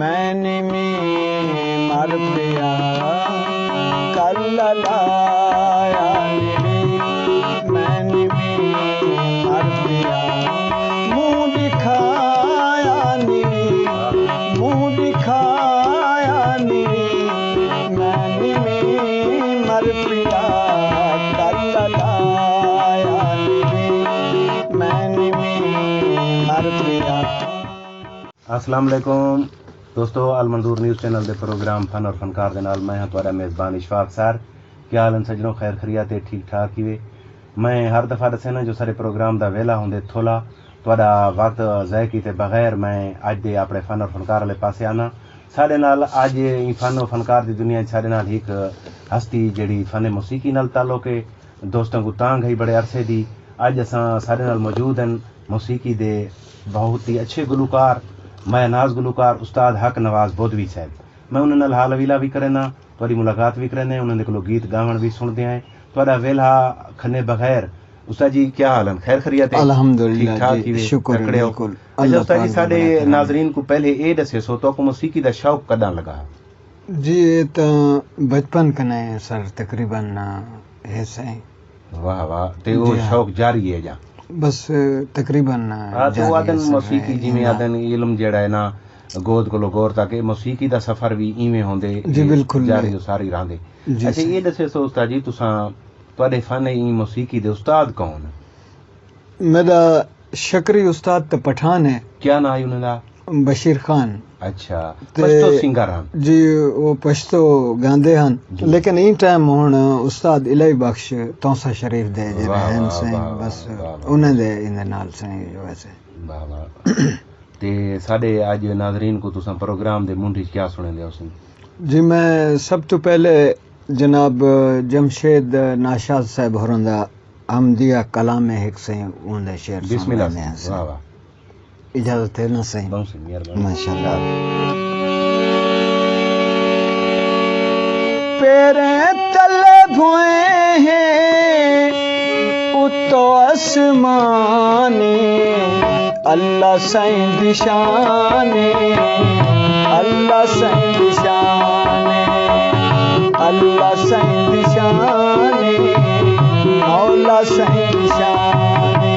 मैंने में मर पिया कल लाया मैंने में मर पिया मुँह दिखाया मुँह दिखाया मैंने में मर पिया कल लाया मैंने में मर पिया। अस्सलाम वालेकुम दोस्तों, अल मंजूर न्यूज़ चैनल के प्रोग्राम फन और फनकार दे नाल मैं हाँ तुहाडा मेज़बान इशफाक सर। क्या हाल सजनों, खैर खरियत ठीक ठाक ही। मैं हर दफ़ा दसना जो सारे प्रोग्राम का वेला होंदे थोला तुहाडा वक्त ज़ाय कीते बगैर मैं अज दे अपने फन और फनकार वाले पासे आना। साढ़े नाल अज फन और फनकार की दुनिया साढ़े नाल एक हस्ती जिहड़ी फन मौसीकी नाल ताल्लुक है, दोस्तों को तांग है बड़े अरसे दी। अज असां साढ़े नाल मौजूद हैं मौसीकी दे बहुत ही अच्छे गुलकार मैं नाज गुलकार उस्ताद हक नवाज बोधवी साहब। मैं उन्होंने हाल अवीला भी करना, थोड़ी मुलाकात भी करने, उन्होंने को गीत गावन भी सुनते हैं। थोड़ा वेला खन्ने बगैर उस्ताद जी क्या हाल है? खैर खरियत है? अल्हम्दुलिल्लाह जी, शुक्र बिल्कुल। अच्छा उस्ताद जी, साडे नाज़रीन को पहले ए दसे सो तो को मौसीकी दा शौक कदां लगा? जी ये तो बचपन कने सर तकरीबन है सही। वाह वाह, ते वो शौक जारी है जा? बस तकरीबन तो आदन मौसीकी जिवें आदन इल्म जेड़ा है ना गोद कोलो गौर तक मौसीकी दा सफर भी इवें होंदे जी बिल्कुल जारी सारी रहंदे। अच्छा ये दसे सो उस्ताद जी तुसां तुहाडे फन ई मौसीकी दे उस्ताद कौन? मेरा शकरी उस्ताद तो पठान है। क्या नाम है उनका? बशीर खान। अच्छा, पश्तो सिंगर हैं जी, वो पश्तो गांदे हैं, लेकिन इन टाइम हुन उस्ताद इलाही बख्श तौसा शरीफ दे जेड़े हैं से बस उन्हें दे इन नाल से जो ऐसे वाह वाह। ते साडे आज नाज़रीन को तुसां प्रोग्राम दे मुंडी क्या सुने दे उसन? जी मैं सब तो पहले जनाब जमशेद नाशाद साहब होरंदा हमदिया कलाम हिक से उनदे शेर बिस्मिल्लाह। वाह वाह, इजाजत है ना? सही माशाल्लाह। पेरे तले भुए हैं उतो आसमाने अल्लाह सैं दिशाने अल्लाह सैं दिशाने अल्लाह सैं दिशाने मौला सैं दिशाने।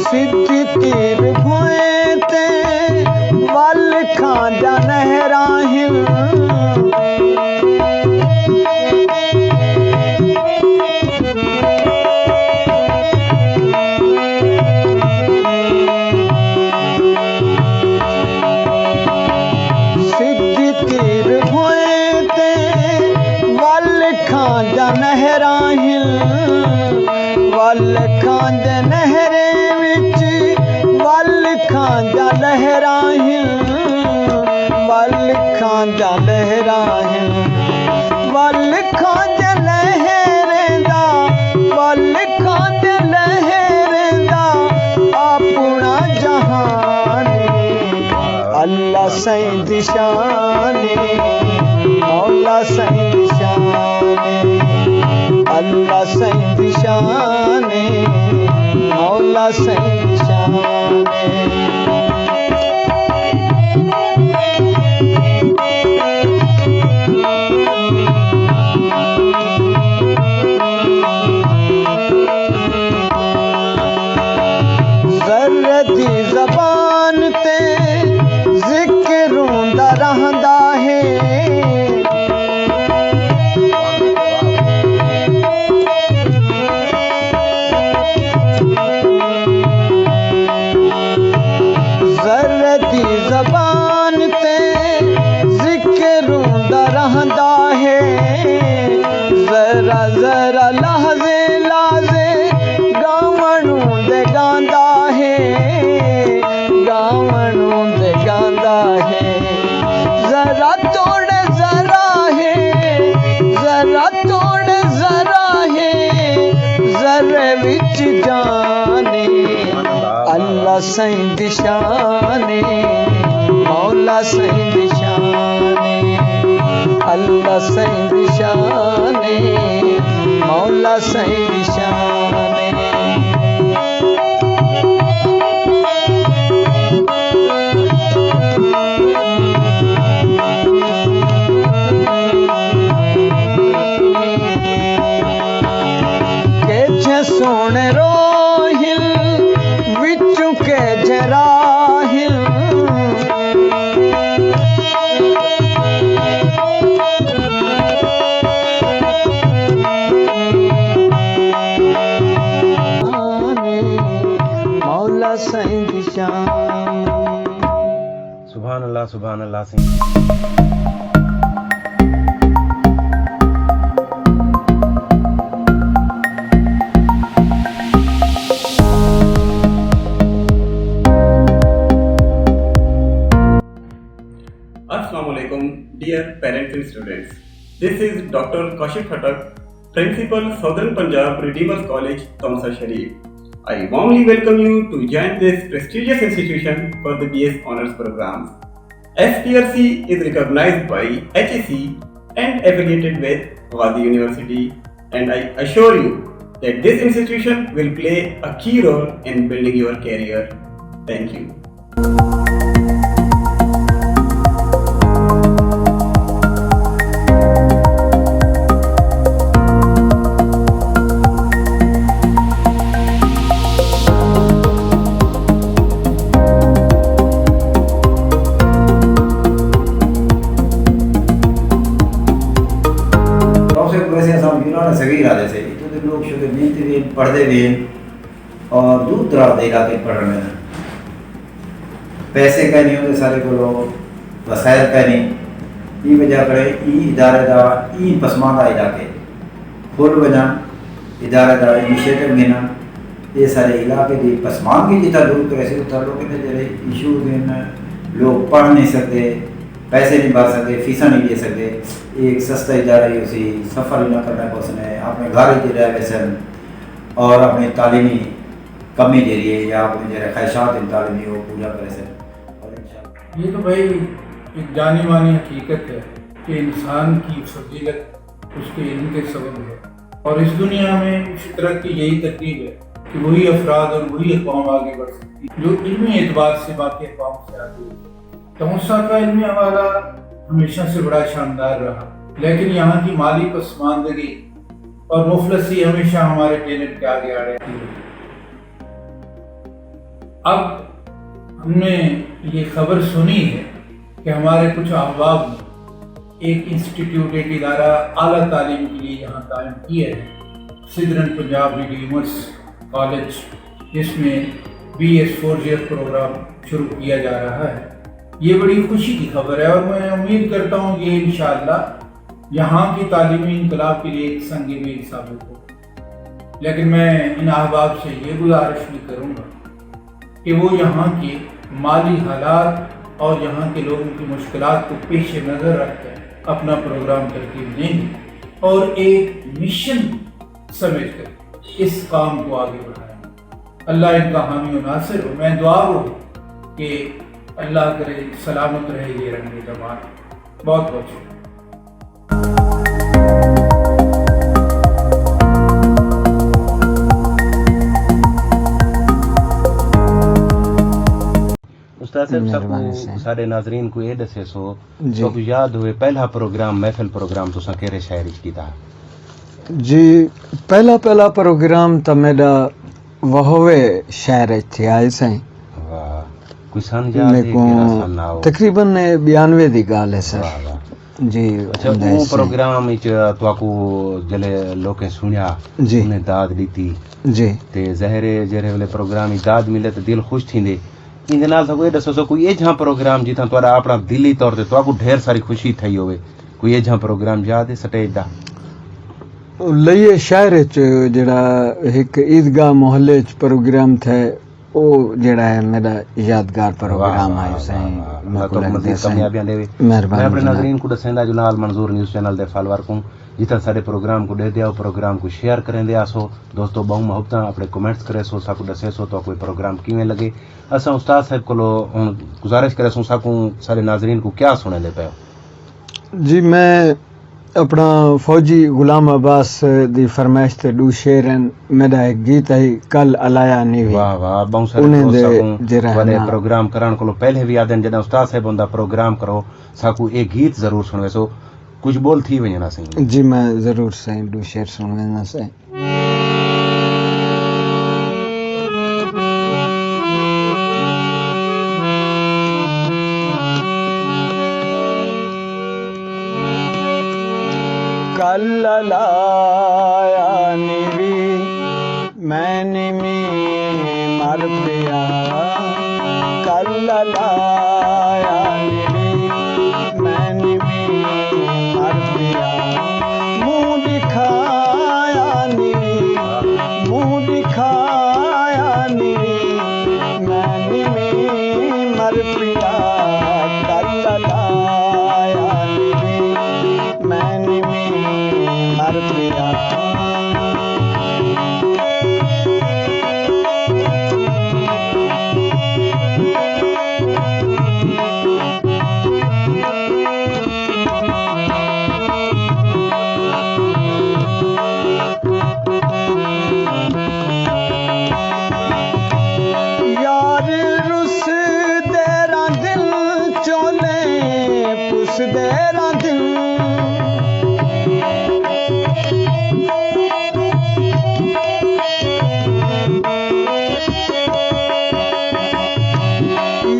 सिद्धी तीर भुए ते वल खांजा नहराहिल सिद्धी तीर भुए ते वल खांजा नहराहिल वल खांजा नहरे वल खांजा लहराहिल वल खांजा लहराहिल वल खांजा लहरेंदा वल खांजा लहरेंदा अपना जहाने अल्लाह सैं दिशाने मौला सैं दिशाने अल्लाह सैं दिशाने मौला सैं दिशाने। ज़र्रती ज़बान ते ज़िक्र रोंदा रहंदा है ज़बान ते ज़िक्र रोंदा रहंदा है ज़रा ज़रा लहज़े लाज़े गावणों दे गांदा है गावणों दे गांदा है ज़रा तोड़ ज़रा है ज़रा तोड़ ज़रा है ज़रे विच जाने अल्लाह सैं दिशाने मौला सैं दिशाने मौला सईं दी शाने मौला सईं दी शाने सोने रोहिल विचु के जराहिल मौला सईं दी शान। सुभान अल्लाह Singh. Assalamualaikum, dear parents and students. This is Dr. Kaushik Khatak, Principal, Southern Punjab Redeemers College, Taunsa Sharif. I warmly welcome you to join this prestigious institution for the BS Honours programs. SPRC is recognized by HEC and affiliated with Wadi University, and I assure you that this institution will play a key role in building your career. Thank you. सभी इरादे से तो लोग शुद्ध मेहनती भी पढ़ते भी और दूर दराज के इलाके पढ़ रहे हैं। पैसे का नहीं होते सारे को लोग वसायल का नहीं ये वजह करे इदारे दा पसमानदा इलाके खोल वजह इदारे दा इनिशिएटिव लेना ये सारे इलाके की पसमानदगी जितना दूर करे से उतना लोग जरे इशूज हैं लोग पढ़ नहीं सकते पैसे नहीं भर सकते फीसा नहीं दे सकते एक सस्ता इदारा ही उसी सफ़र ही ना करना है उसने अपने घर ही रह वैसे और अपनी तालीमी कमी दे रही है या अपने जरा ख्वाहिशात तालीमी वो पूरा करे से। और ये तो भाई एक जानी मानी हकीकत है कि इंसान की फजीलत उसके इल्म के सबब है और इस दुनिया में इसी तरह की यही तरतीब है कि वही अफराद और वही अक़वाम आगे बढ़ सकती है जो इल्मी एतबार से बाकी अक़वाम से आगे है। तौसा का इल्मी हवाला हमेशा से बड़ा शानदार रहा लेकिन यहाँ की माली पसमानदगी और मुफलसी हमेशा हमारे टैलेंट के आगे आ रही है। अब हमने ये खबर सुनी है कि हमारे कुछ अहबाब ने एक इंस्टीट्यूट एक इदारा आला तालीम के लिए यहाँ कायम किया है सिदरन पंजाब रिडीमर्स कॉलेज जिसमें BS 4 ईयर प्रोग्राम शुरू किया जा रहा है। ये बड़ी खुशी की खबर है और मैं उम्मीद करता हूँ ये इंशाअल्लाह यहाँ की तालीमी इनकलाब के लिए एक संग मील साबित हो। लेकिन मैं इन अहबाब से ये गुजारिश भी करूँगा कि वो यहाँ के माली हालात और यहाँ के लोगों की मुश्किलात को पेश नज़र रखकर अपना प्रोग्राम तरतीब देंगे और एक मिशन समझकर इस काम को आगे बढ़ाएंगे। अल्लाह इनका हामी और नासिर हो। मैं दुआ हो कि अल्लाह करे सलामत रहे ये रंगे जमात। बहुत बहुत शुक्रिया। उस्ताद साहब सबको सारे नाजरीन को ये दसे सो तो याद हुए पहला प्रोग्राम महफिल प्रोग्राम तुसा केरे शहर च कीता? जी पहला प्रोग्राम तो मेरा वहोवे शहर च आए सही कोई सन याद है केरा सन नाओ तकरीबन 92 दी गाल है सर जी। अच्छा वो प्रोग्राम विच तुआको जले लोके सुनिया जी ने दाद दीती जी ते ज़हरे जेरे वाले प्रोग्राम दाद मिले तो दिल खुश थींदे इंदे नाल सगो दसो सो कोई एजा प्रोग्राम जिता तुआरा अपना दिली तौर ते तुआको ढेर सारी खुशी थई होवे कोई एजा प्रोग्राम याद है स्टेज दा? लइए शहर च जेड़ा एक ईदगाह मोहल्ले च प्रोग्राम थे ओ जेड़ा है मेरा यादगार प्रोग्राम है सही मैं को लगदे कामयाबियां देवे। मैं अपने नाज़रीन को दसेंदा जो नाल मंजूर न्यूज़ चैनल दे फॉलोअर को जितना सारे प्रोग्राम को दे दिया प्रोग्राम को शेयर करें दे आसो दोस्तों बहु मोहब्बत अपने कमेंट्स करे सो साकू दसे सो तो कोई प्रोग्राम किवें लगे असा उस्ताद साहब को गुजारिश करे सो साकू सारे नाज़रीन को क्या सुने दे पे? जी मैं अपना फौजी गुलाम अब्बास दी फरमाइश ते दू शेर मेरा एक गीत है कल अलाया नीवी वाह वाह बहुत सारे उन्हें दोस्त दे साकूं जरा वडे ना प्रोग्राम करान को पहले भी आदन जॾहिं उस्ताद साहब हुंदा प्रोग्राम करो साकू एक गीत जरूर सुनवे सो कुछ बोल थी वञना सही जी मैं जरूर सही दू शेर सुनना से कल अलाया नीवी मैंने में मर पिया कल अलाया नीवी मैंने में मर पिया मुँह दिखाया नीवी मुँह दिखाया नीवी मैंने में मर पिया कल अलाया नीवी मैंने में मर पिया यार रुस देरा दिल चोले पुस देरा दिल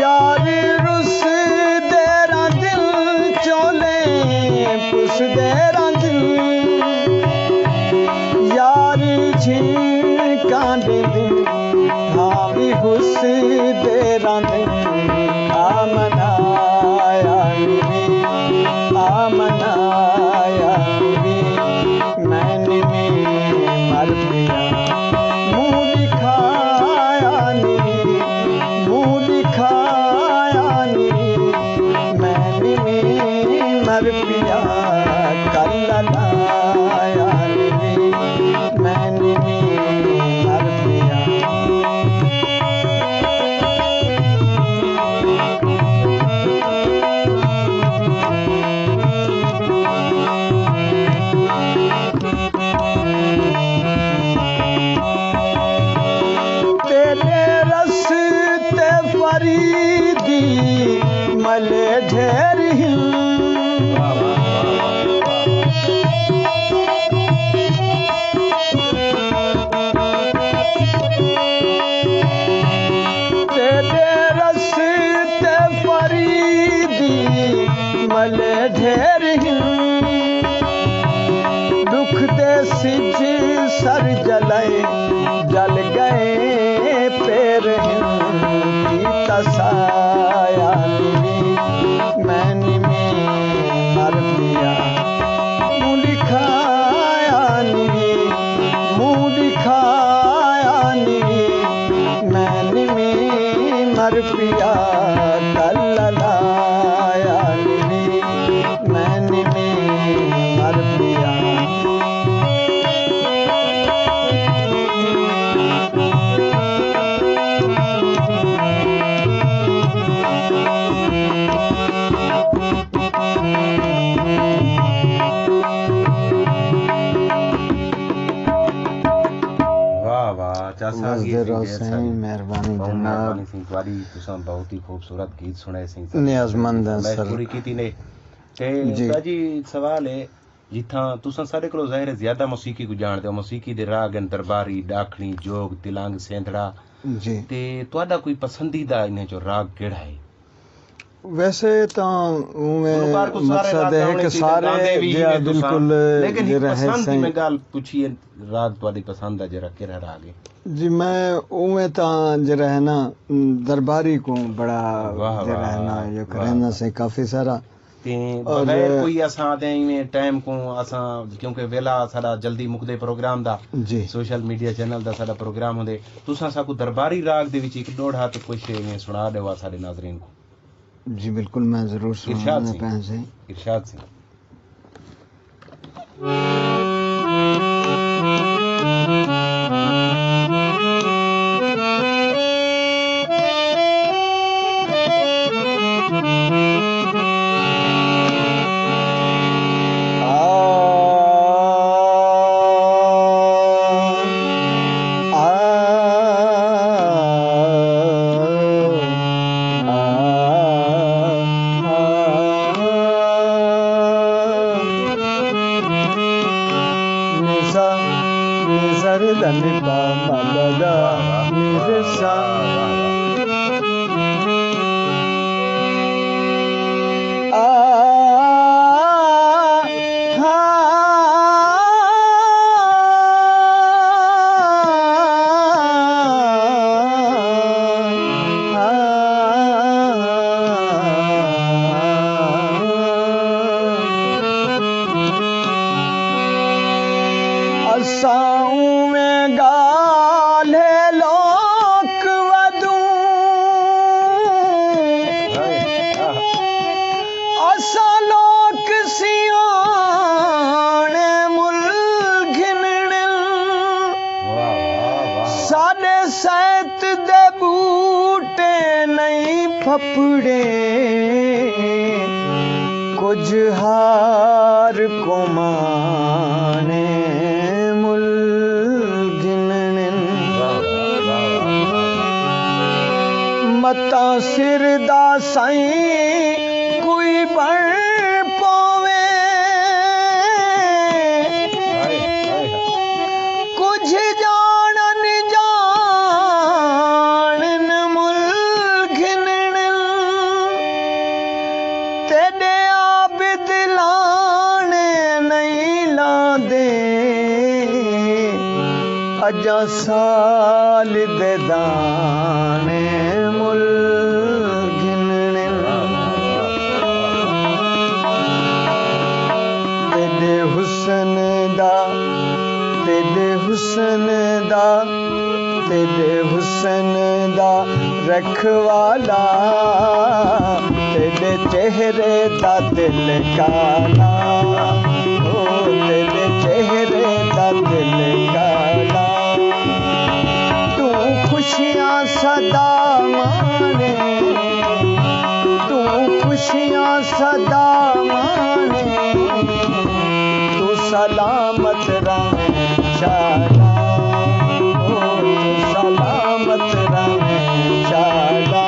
यार रुस देरा दिल चोले पुस देरा दिल यार झिणका दे दिल हाँ भी हुस देरा दिल आमनाया नीवी आमनाया नीवी मैंने में मर पिया मुँह दिखाया नीवी मुँह दिखाया नीवी मैंने में मर पिया कल अलाया नीवी मैंने में मर पिया तेरे रस्ते फरीदी मले ढेर हिल तेरे रस्ते फरीदी मले ढेर हिल दुख दे सिज सर जलाए जल गए पैर की तसाया नीवी मैंने में मर पिया मुँह दिखाया नीवी मुँह दिखाया नीवी मैंने में मर पिया कल अलाया नीवी मैंने में मर पिया वाह वाह चाचा मज़दूर हुसैन मेहरबानी जनाब सिंह वाली तुसां बहुत ही खूबसूरत गीत सुनाए सिंह नियाज़मंद हैं मैं सर पूरी कीती ने ते जी। उस्ताद जी सवाल है जिथां तुसां सारे कोलो ज़ाहिर है ज्यादा मौसीकी को जानते हो मौसीकी दे राग हैं दरबारी डाखणी जोग तिलंग सेंधड़ा जी ते तुहाडा कोई पसंदीदा इन्हें जो राग केड़ा है वैसे तो गुलकार को सारे मकसद राग है गाउने कि सी सारे गांदे भी जिया ने तुसां बिल्कुल लेकिन जे एक रहे पसंद की सही मैं गाल पूछिए राग तुहाडी पसंद है जरा केड़ा राग है जी मैं उमें तो जरा है ना दरबारी को बड़ा वाह, जरा है ना वाह, ये वाह। करना से काफी सारा ते और बगैर कोई असां ते इवें टाइम को असां क्योंकि वेला साडा जल्दी मुकदे प्रोग्राम दा जी सोशल मीडिया चैनल दा साडा प्रोग्राम होंदे तुसां साकू दरबारी राग दे विच एक डोड़ हाथ कुछ इवें सुना देवा साडे नाज़रीन को जी बिल्कुल मैं जरूर इरशाद सुनाना सिंह। पैन से इरशाद सिंह आ मदद मिर्सा असाऊं में गाले लोक वधू असा लोक सियाने मुल घिनण साडे सैत दे बूटे नहीं फपड़े कुछ हार को माने मता सिर दा साईं कोई बण पावे कुछ जानन जानन मुल घिनण तेरे आबिद लाने नहीं लादे अजा साल दे दाने मुल घिनण तेरे हुसन दा तेरे हुसन दा तेरे हुसन दा रखवाला तेरे चेहरे दा दिल काला ओ तेरे चेहरे दा दिल काला तू खुशियां सदा माने तू खुशियां सदा माने तू सलामत रहे शाला ओ तू सलामत रहे शाला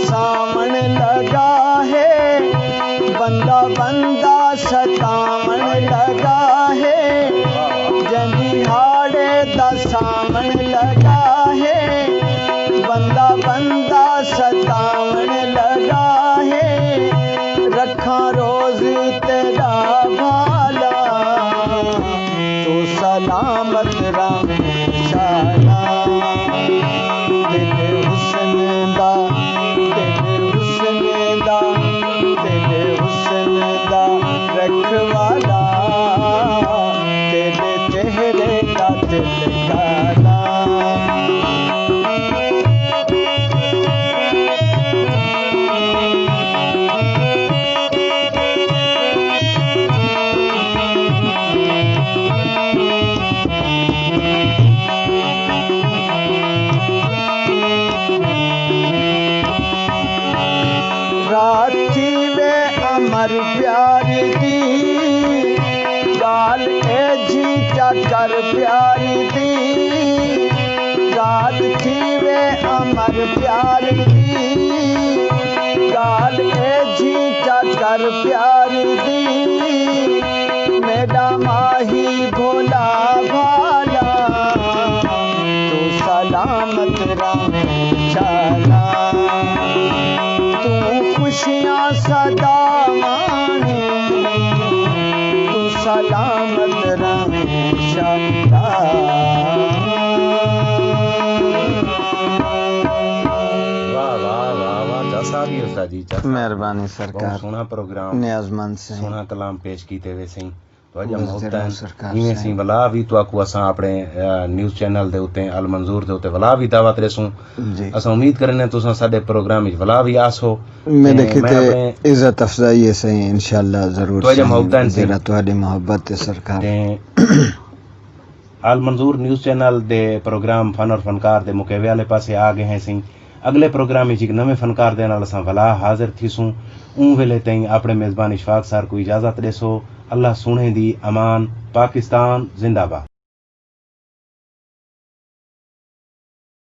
सामन लगा है बंदा बंदा सतावन लगा है जनिहाड़े दा सामन लगा है बंदा बंदा सतावन लगा है रखा रोज तेरा भाला तू सलामत रहे शाला तेरे हुस्न दा तेरे हुस्न दा रखवाला तेरे चेहरे का दिल काला राती वे अमर प्यारी दी गाल एजी चकर प्यारी दी रात थी वे अमर प्यारी दी गाल एजी चकर प्यारी दी मेरा माही भोला भाला तू सलामत रहे शाला खुशियां सदा माने तू सलामत रहे शाला वाह वाह वाह वाह जैसा भी उस्ताद जी मेहरबानी सरकार सोना प्रोग्राम नियाजमंद से सोना कलाम पेश कीते वे सही वजह बस मोहब्बत जरूर सरकार इवें सी साईं। वला भी तो आकू असां अपने न्यूज़ चैनल दे उत्ते अल मंजूर दे उत्ते वला भी दावत रेसूं जी असां उम्मीद करने तुसां साडे प्रोग्राम विच वला भी आसो मेरे मैं किते अपने इज्जत अफजाई है सही इंशाल्लाह जरूर तो वजह साईं, मोहब्बत सी। जेड़ा तुहाडी मोहब्बत है सरकार ते अल मंजूर न्यूज़ चैनल दे प्रोग्राम फन और फनकार दे मुकेवे वाले पासे आ गए हैं सी अगले प्रोग्राम विच एक नवे फनकार दे नाल असां वला हाजिर थीसूं ऊं वेले ताईं अपने मेज़बान इशफाक सर को इजाजत देसो अल्लाह सुणे दी अमान पाकिस्तान जिंदाबाद।